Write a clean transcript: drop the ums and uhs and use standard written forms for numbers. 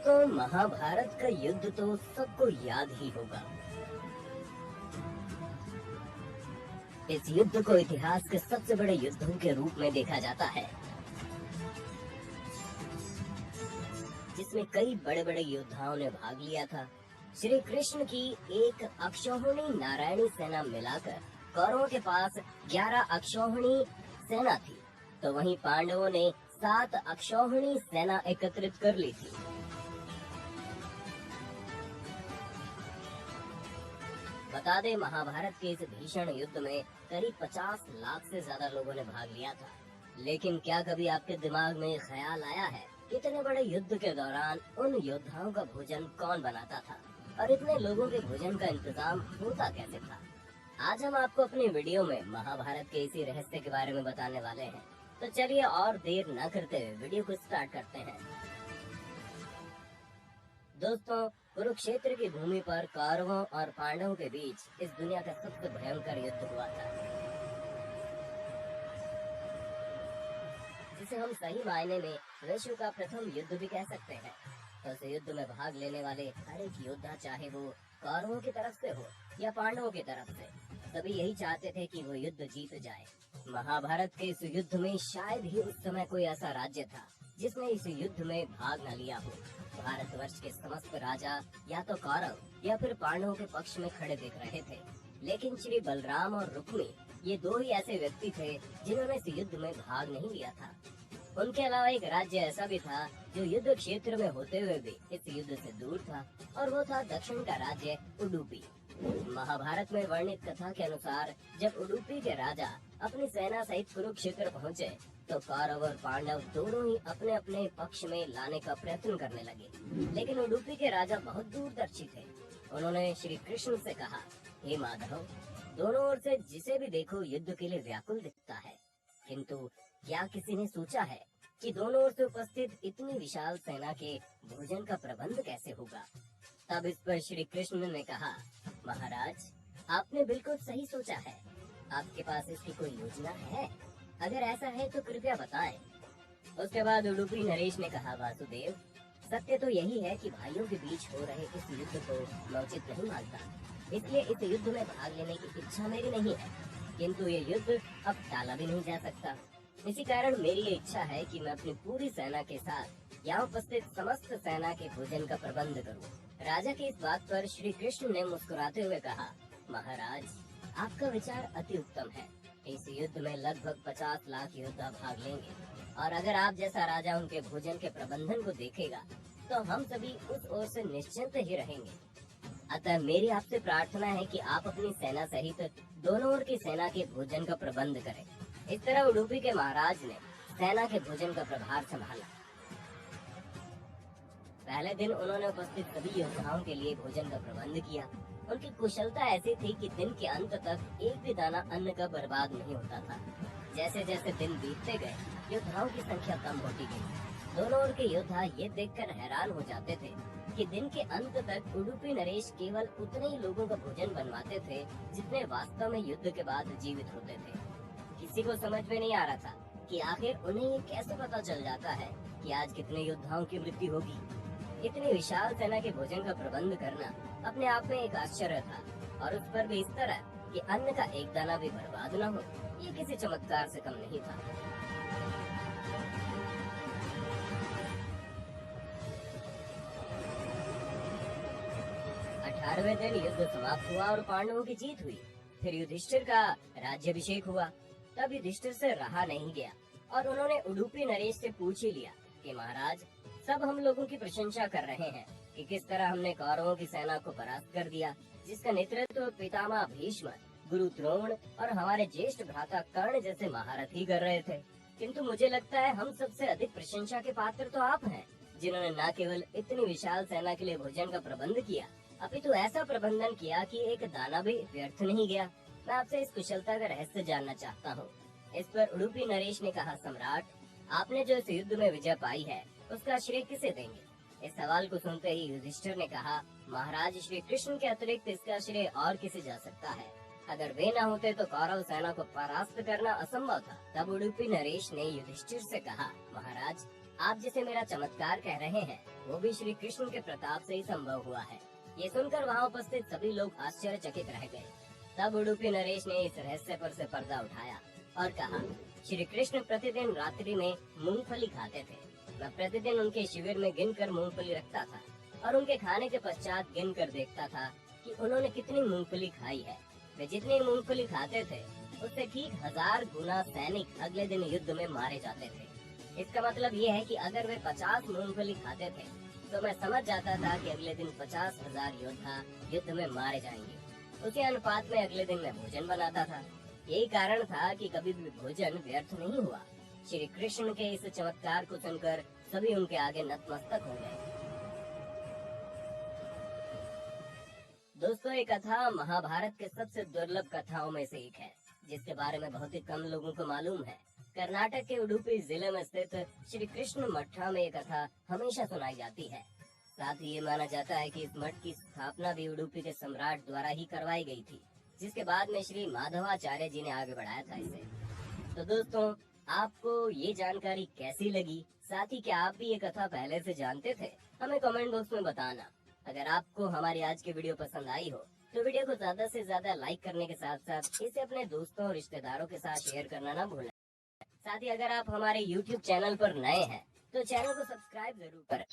दोस्तों, महाभारत का युद्ध तो सबको याद ही होगा। इस युद्ध को इतिहास के सबसे बड़े युद्धों के रूप में देखा जाता है, जिसमें कई बड़े बड़े योद्धाओं ने भाग लिया था। श्री कृष्ण की एक अक्षौहिणी नारायणी सेना मिलाकर कौरवों के पास 11 अक्षौहिणी सेना थी, तो वहीं पांडवों ने 7 अक्षौहिणी सेना एकत्रित कर ली थी। बता दें, महाभारत के इस भीषण युद्ध में करीब 50 लाख से ज्यादा लोगों ने भाग लिया था। लेकिन क्या कभी आपके दिमाग में ख्याल आया है, इतने बड़े युद्ध के दौरान उन योद्धाओं का भोजन कौन बनाता था और इतने लोगों के भोजन का इंतजाम होता कैसे था? आज हम आपको अपनी वीडियो में महाभारत के इसी रहस्य के बारे में बताने वाले हैं। तो चलिए और देर न करते हुए वीडियो को स्टार्ट करते हैं। दोस्तों, कुरुक्षेत्र की भूमि पर कौरवों और पांडवों के बीच इस दुनिया का सबसे भयंकर युद्ध हुआ था, जिसे हम सही मायने में विश्व का प्रथम युद्ध भी कह सकते हैं। तो इस युद्ध में भाग लेने वाले हर एक योद्धा, चाहे वो कौरवों की तरफ से हो या पांडवों की तरफ से, सभी यही चाहते थे कि वो युद्ध जीत जाए। महाभारत के इस युद्ध में शायद ही उस समय कोई ऐसा राज्य था जिसने इस युद्ध में भाग न लिया हो। भारतवर्ष के समस्त राजा या तो कौरव या फिर पांडवों के पक्ष में खड़े दिख रहे थे, लेकिन श्री बलराम और रुक्मी ये दो ही ऐसे व्यक्ति थे जिन्होंने इस युद्ध में भाग नहीं लिया था। उनके अलावा एक राज्य ऐसा भी था जो युद्ध क्षेत्र में होते हुए भी इस युद्ध से दूर था, और वो था दक्षिण का राज्य उडुपी। महाभारत में वर्णित कथा के अनुसार जब उडुपी के राजा अपनी सेना सहित कुरुक्षेत्र पहुँचे तो कौरव और पांडव दोनों ही अपने अपने पक्ष में लाने का प्रयत्न करने लगे। लेकिन उडुपी के राजा बहुत दूरदर्शी थे। उन्होंने श्री कृष्ण से कहा, हे माधव, दोनों ओर से जिसे भी देखो युद्ध के लिए व्याकुल दिखता है, किंतु क्या किसी ने सोचा है कि दोनों ओर से उपस्थित इतनी विशाल सेना के भोजन का प्रबंध कैसे होगा? तब इस पर श्री कृष्ण ने कहा, महाराज, आपने बिल्कुल सही सोचा है। आपके पास इसकी कोई योजना है? अगर ऐसा है तो कृपया बताएं। उसके बाद उडुपी नरेश ने कहा, वासुदेव, सत्य तो यही है कि भाइयों के बीच हो रहे इस युद्ध को मैं उचित नहीं मानता, इसलिए इस युद्ध में भाग लेने की इच्छा मेरी नहीं है, किंतु ये युद्ध अब टाला भी नहीं जा सकता। इसी कारण मेरी ये इच्छा है कि मैं अपनी पूरी सेना के साथ यहाँ उपस्थित समस्त सेना के भोजन का प्रबंध करूँ। राजा की इस बात पर श्री कृष्ण ने मुस्कुराते हुए कहा, महाराज, आपका विचार अति उत्तम है। इस युद्ध में लगभग 50 लाख योद्धा भाग लेंगे, और अगर आप जैसा राजा उनके भोजन के प्रबंधन को देखेगा तो हम सभी उस ओर से निश्चिंत ही रहेंगे। अतः मेरी आपसे प्रार्थना है कि आप अपनी सेना सहित दोनों ओर की सेना के भोजन का प्रबंध करें। इस तरह उडुपी के महाराज ने सेना के भोजन का प्रभार संभाला। पहले दिन उन्होंने उपस्थित सभी योद्धाओं के लिए भोजन का प्रबंध किया। उनकी कुशलता ऐसी थी कि दिन के अंत तक एक भी दाना अन्न का बर्बाद नहीं होता था। जैसे जैसे दिन बीतते गए, योद्धाओं की संख्या कम होती गई। दोनों ओर के योद्धा ये देखकर हैरान हो जाते थे कि दिन के अंत तक उडुपी नरेश केवल उतने ही लोगों का भोजन बनवाते थे जितने वास्तव में युद्ध के बाद जीवित होते थे। किसी को समझ में नहीं आ रहा था कि आखिर उन्हें ये कैसे पता चल जाता है कि आज कितने योद्धाओं की मृत्यु होगी। इतनी विशाल सेना के भोजन का प्रबंध करना अपने आप में एक आश्चर्य था, और उस पर भी इस तरह कि अन्न का एक दाना भी बर्बाद न हो, ये किसी चमत्कार से कम नहीं था। अठारहवें दिन युद्ध समाप्त हुआ और पांडवों की जीत हुई। फिर युधिष्ठिर का राज्याभिषेक हुआ। तब युधिष्ठिर से रहा नहीं गया और उन्होंने उडुपी नरेश से पूछ ही लिया कि महाराज, सब हम लोगों की प्रशंसा कर रहे हैं कि किस तरह हमने कौरवों की सेना को परास्त कर दिया, जिसका नेतृत्व पितामह भीष्म, गुरु द्रोण और हमारे ज्येष्ठ भ्राता कर्ण जैसे महारथी कर रहे थे। किंतु मुझे लगता है हम सबसे अधिक प्रशंसा के पात्र तो आप हैं, जिन्होंने न केवल इतनी विशाल सेना के लिए भोजन का प्रबंध किया, अपितु ऐसा प्रबंधन किया कि एक दाना भी व्यर्थ नहीं गया। मैं आपसे इस कुशलता का रहस्य जानना चाहता हूँ। इस पर उडुपी नरेश ने कहा, सम्राट, आपने जो इस युद्ध में विजय पाई है उसका श्रेय किसे देंगे? इस सवाल को सुनते ही युधिष्ठिर ने कहा, महाराज, श्री कृष्ण के अतिरिक्त इसका श्रेय और किसे जा सकता है? अगर वे न होते तो कौरव सेना को परास्त करना असंभव था। तब उडुपी नरेश ने युधिष्ठिर से कहा, महाराज, आप जिसे मेरा चमत्कार कह रहे हैं वो भी श्री कृष्ण के प्रताप से ही संभव हुआ है। ये सुनकर वहाँ उपस्थित सभी लोग आश्चर्यचकित रह गए। तब उडुपी नरेश ने इस रहस्य पर से पर्दा उठाया और कहा, श्री कृष्ण प्रतिदिन रात्रि में मूंगफली खाते थे। मैं प्रतिदिन उनके शिविर में गिनकर मूंगफली रखता था और उनके खाने के पश्चात गिनकर देखता था कि उन्होंने कितनी मूंगफली खाई है। वे जितनी मूंगफली खाते थे उससे ठीक 1000 गुना सैनिक अगले दिन युद्ध में मारे जाते थे। इसका मतलब ये है कि अगर वे 50 मूंगफली खाते थे तो मैं समझ जाता था कि अगले दिन 50,000 योद्धा युद्ध में मारे जाएंगे। उसी अनुपात में अगले दिन मैं भोजन बनाता था। यही कारण था कि कभी भी भोजन व्यर्थ नहीं हुआ। श्री कृष्ण के इस चमत्कार को सुनकर सभी उनके आगे नतमस्तक हो गए। दोस्तों, ये कथा महाभारत के सबसे दुर्लभ कथाओं में से एक है, जिसके बारे में बहुत ही कम लोगों को मालूम है। कर्नाटक के उडुपी जिले में स्थित श्री कृष्ण मठा में ये कथा हमेशा सुनाई जाती है। साथ ही ये माना जाता है कि इस मठ की स्थापना भी उडुपी के सम्राट द्वारा ही करवाई गई थी, जिसके बाद में श्री माधवाचार्य जी ने आगे बढ़ाया था इसे। तो दोस्तों, आपको ये जानकारी कैसी लगी? साथ ही क्या आप भी ये कथा पहले से जानते थे? हमें कमेंट बॉक्स में बताना। अगर आपको हमारी आज की वीडियो पसंद आई हो तो वीडियो को ज्यादा से ज्यादा लाइक करने के साथ साथ इसे अपने दोस्तों और रिश्तेदारों के साथ शेयर करना ना भूलें। साथ ही अगर आप हमारे YouTube चैनल पर नए हैं तो चैनल को सब्सक्राइब जरूर करें।